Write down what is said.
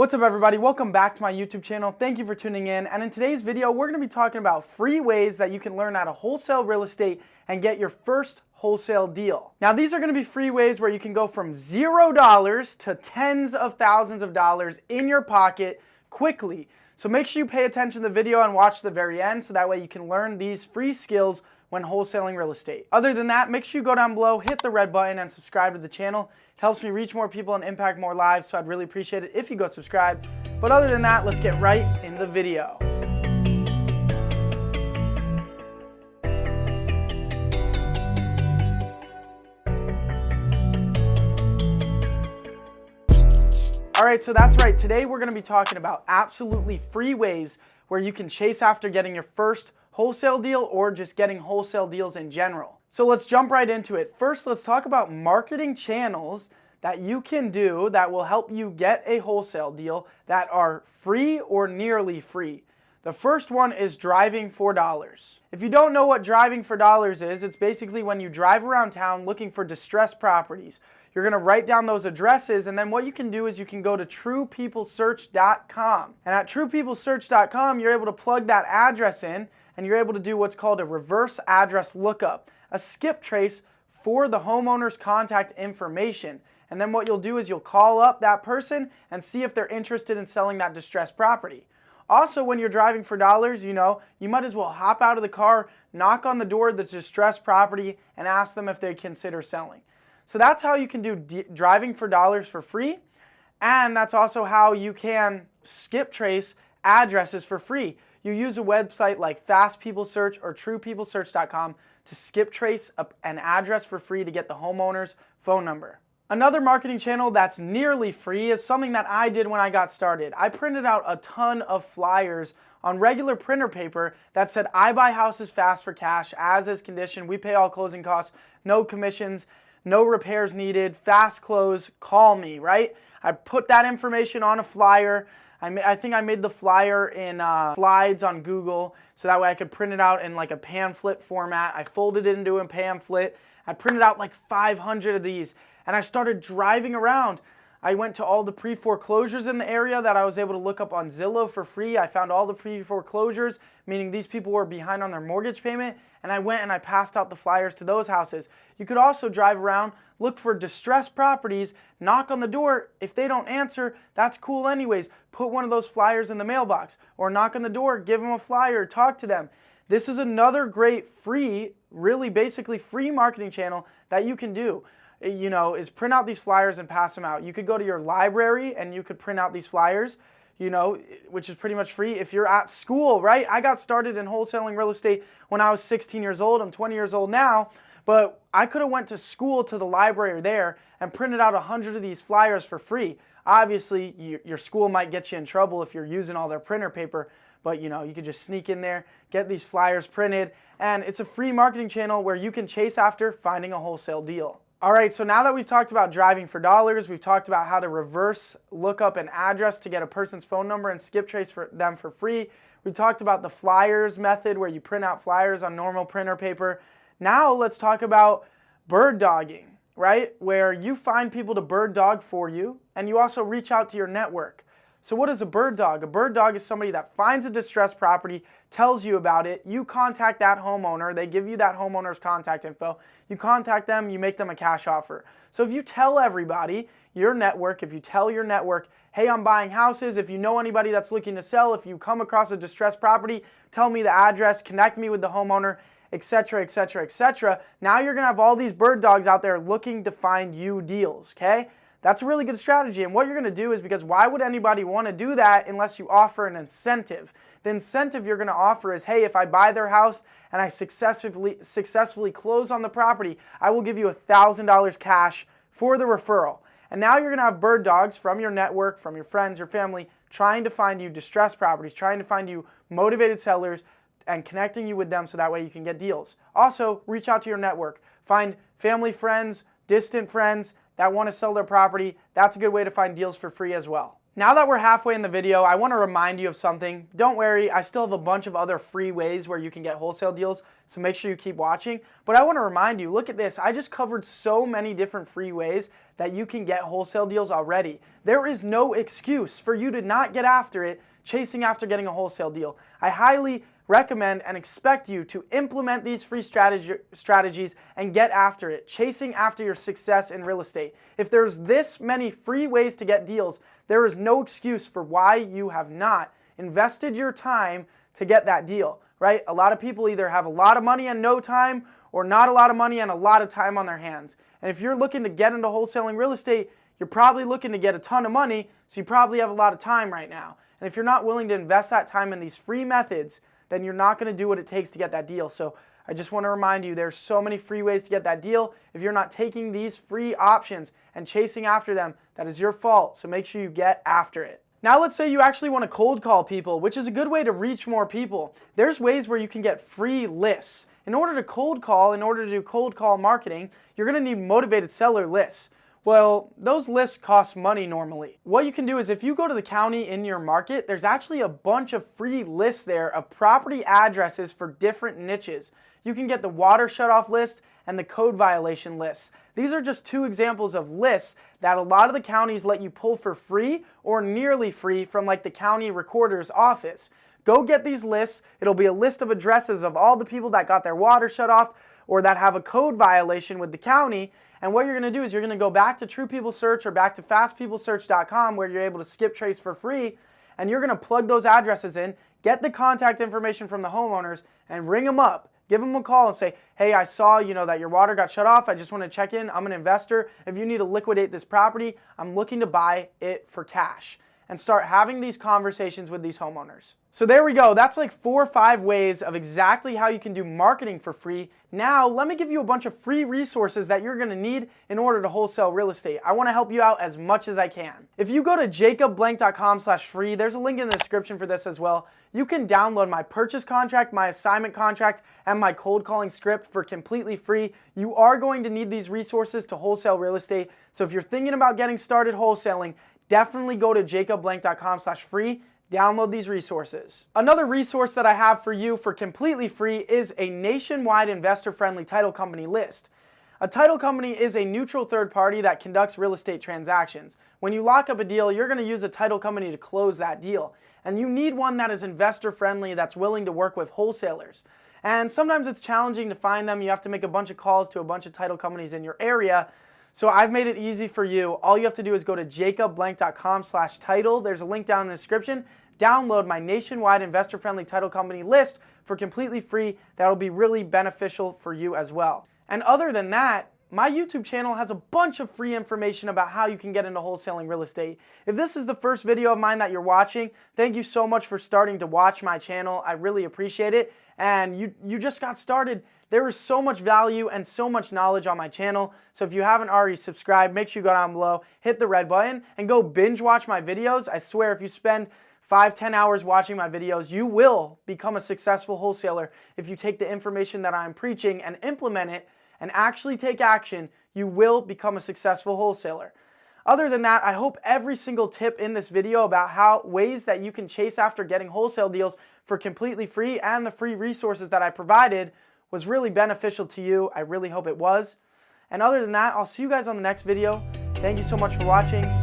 What's up everybody, welcome back to my YouTube channel. Thank you for tuning in, and in today's video we're going to be talking about free ways that you can learn how to wholesale real estate and get your first wholesale deal. Now these are going to be free ways where you can go from $0 to tens of thousands of dollars in your pocket quickly. So make sure you pay attention to the video and watch to the very end so that way you can learn these free skills when wholesaling real estate. Other than that, make sure you go down below, hit the red button, and subscribe to the channel. It helps me reach more people and impact more lives, so I'd really appreciate it if you go subscribe. But other than that, let's get right in the video. All right, so that's right. Today we're going to be talking about absolutely free ways where you can chase after getting your first wholesale deal or just getting wholesale deals in general. So let's jump right into it. First, let's talk about marketing channels that you can do that will help you get a wholesale deal that are free or nearly free. The first one is driving for dollars. If you don't know what driving for dollars is, it's basically when you drive around town looking for distressed properties. You're going to write down those addresses, and then what you can do is you can go to truepeoplesearch.com. And at truepeoplesearch.com, you're able to plug that address in, and you're able to do what's called a reverse address lookup, a skip trace for the homeowner's contact information. And then what you'll do is you'll call up that person and see if they're interested in selling that distressed property. Also, when you're driving for dollars, you might as well hop out of the car, knock on the door of the distressed property, and ask them if they consider selling. So that's how you can do driving for dollars for free, and that's also how you can skip trace addresses for free. You use a website like Fast People Search or TruePeopleSearch.com to skip trace an address for free to get the homeowner's phone number. Another marketing channel that's nearly free is something that I did when I got started. I printed out a ton of flyers on regular printer paper that said, "I buy houses fast for cash, as is condition, we pay all closing costs, no commissions, no repairs needed, fast close, call me," right? I put that information on a flyer. I think I made the flyer in slides on Google so that way I could print it out in like a pamphlet format. I folded it into a pamphlet. I printed out like 500 of these and I started driving around. I went to all the pre-foreclosures in the area that I was able to look up on Zillow for free. I found all the pre-foreclosures, meaning these people were behind on their mortgage payment, and I went and I passed out the flyers to those houses. You could also drive around, look for distressed properties, knock on the door. If they don't answer, that's cool anyways. Put one of those flyers in the mailbox, or knock on the door, give them a flyer, talk to them. This is another great free, really basically free marketing channel that you can do. Is print out these flyers and pass them out. You could go to your library and you could print out these flyers, which is pretty much free. If you're at school, right? I got started in wholesaling real estate when I was 16 years old. I'm 20 years old now, but I could have went to school to the library there and printed out 100 of these flyers for free. Obviously, your school might get you in trouble if you're using all their printer paper, but you could just sneak in there, get these flyers printed, and it's a free marketing channel where you can chase after finding a wholesale deal. All right, so now that we've talked about driving for dollars, we've talked about how to reverse look up an address to get a person's phone number and skip trace for them for free. We talked about the flyers method where you print out flyers on normal printer paper. Now let's talk about bird dogging, right? Where you find people to bird dog for you and you also reach out to your network. So what is a bird dog? A bird dog is somebody that finds a distressed property, tells you about it, you contact that homeowner, they give you that homeowner's contact info, you contact them, you make them a cash offer. So if you tell everybody, your network, if you tell your network, hey, I'm buying houses, if you know anybody that's looking to sell, if you come across a distressed property, tell me the address, connect me with the homeowner, etc., etc., etc. Now you're going to have all these bird dogs out there looking to find you deals, okay? That's a really good strategy, and what you're going to do is, because why would anybody want to do that unless you offer an incentive? The incentive you're going to offer is, hey, if I buy their house and I successfully close on the property, I will give you $1,000 cash for the referral. And now you're going to have bird dogs from your network, from your friends, your family, trying to find you distressed properties, trying to find you motivated sellers, and connecting you with them so that way you can get deals. Also, reach out to your network. Find family, friends, distant friends that want to sell their property. That's a good way to find deals for free as well. Now that we're halfway in the video, I want to remind you of something. Don't worry, I still have a bunch of other free ways where you can get wholesale deals, so make sure you keep watching. But I want to remind you, look at this. I just covered so many different free ways that you can get wholesale deals already. There is no excuse for you to not get after it, chasing after getting a wholesale deal. I highly recommend and expect you to implement these free strategies and get after it, chasing after your success in real estate. If there's this many free ways to get deals, there is no excuse for why you have not invested your time to get that deal, right? A lot of people either have a lot of money and no time, or not a lot of money and a lot of time on their hands. And if you're looking to get into wholesaling real estate, you're probably looking to get a ton of money, so you probably have a lot of time right now. And if you're not willing to invest that time in these free methods, then you're not going to do what it takes to get that deal. So I just want to remind you, there's so many free ways to get that deal. If you're not taking these free options and chasing after them, that is your fault. So make sure you get after it. Now let's say you actually want to cold call people, which is a good way to reach more people. There's ways where you can get free lists. In order to cold call, in order to do cold call marketing, you're going to need motivated seller lists. Well, those lists cost money normally. What you can do is if you go to the county in your market, there's actually a bunch of free lists there of property addresses for different niches. You can get the water shutoff list and the code violation list. These are just two examples of lists that a lot of the counties let you pull for free or nearly free from like the county recorder's office. Go get these lists. It'll be a list of addresses of all the people that got their water shut off or that have a code violation with the county. And what you're going to do is you're going to go back to True People Search or back to fastpeoplesearch.com where you're able to skip trace for free, and you're going to plug those addresses in, get the contact information from the homeowners, and ring them up. Give them a call and say, hey, I saw that your water got shut off. I just want to check in. I'm an investor. If you need to liquidate this property, I'm looking to buy it for cash. And start having these conversations with these homeowners. So there we go. That's like 4 or 5 ways of exactly how you can do marketing for free. Now, let me give you a bunch of free resources that you're going to need in order to wholesale real estate. I want to help you out as much as I can. If you go to jacobblank.com/free, there's a link in the description for this as well. You can download my purchase contract, my assignment contract, and my cold calling script for completely free. You are going to need these resources to wholesale real estate. So if you're thinking about getting started wholesaling, definitely go to jacobblank.com/free. Download these resources. Another resource that I have for you for completely free is a nationwide investor-friendly title company list. A title company is a neutral third party that conducts real estate transactions. When you lock up a deal, you're going to use a title company to close that deal. And you need one that is investor-friendly, that's willing to work with wholesalers. And sometimes it's challenging to find them. You have to make a bunch of calls to a bunch of title companies in your area. So I've made it easy for you. All you have to do is go to jacobblank.com/title. There's a link down in the description. Download my nationwide investor-friendly title company list for completely free. That'll be really beneficial for you as well. And other than that, my YouTube channel has a bunch of free information about how you can get into wholesaling real estate. If this is the first video of mine that you're watching, thank you so much for starting to watch my channel. I really appreciate it. And you just got started. There is so much value and so much knowledge on my channel. So if you haven't already subscribed, make sure you go down below, hit the red button, and go binge watch my videos. I swear if you spend 5-10 hours watching my videos, you will become a successful wholesaler. If you take the information that I'm preaching and implement it and actually take action, you will become a successful wholesaler. Other than that, I hope every single tip in this video about ways that you can chase after getting wholesale deals for completely free and the free resources that I provided was really beneficial to you. I really hope it was. And other than that, I'll see you guys on the next video. Thank you so much for watching.